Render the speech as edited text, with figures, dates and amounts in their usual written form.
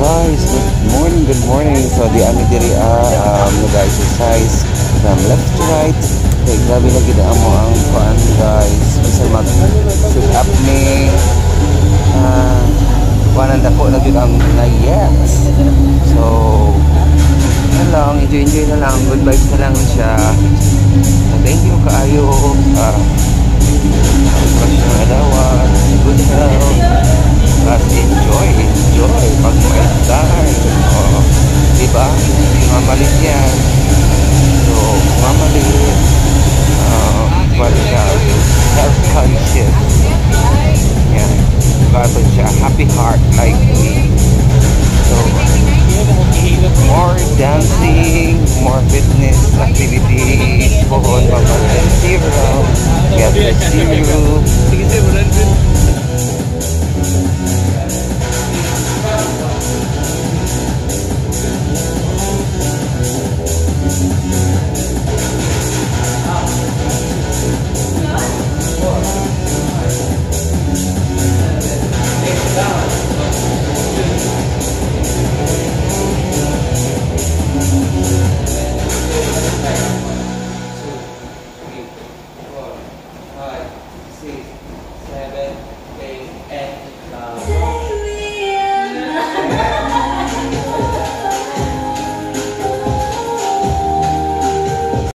guys, good morning. So di ami diri nag-exercise from left to right. Kay grabe lagi na amo ang kuan guys. Bisa mag sit up ni kuanan dako na jud ang yes. So na lang, enjoy na lang, good vibes na lang siya. Thank you kaayo adawan, good health. At enjoy pag may time. Diba? Mamalit yan. So, mamalit. What siya? Health conscious. Yan. Diba siya? Happy heart like me. So, more dancing, more fitness activities. Pohon, mamalit. Zero. Get the zero.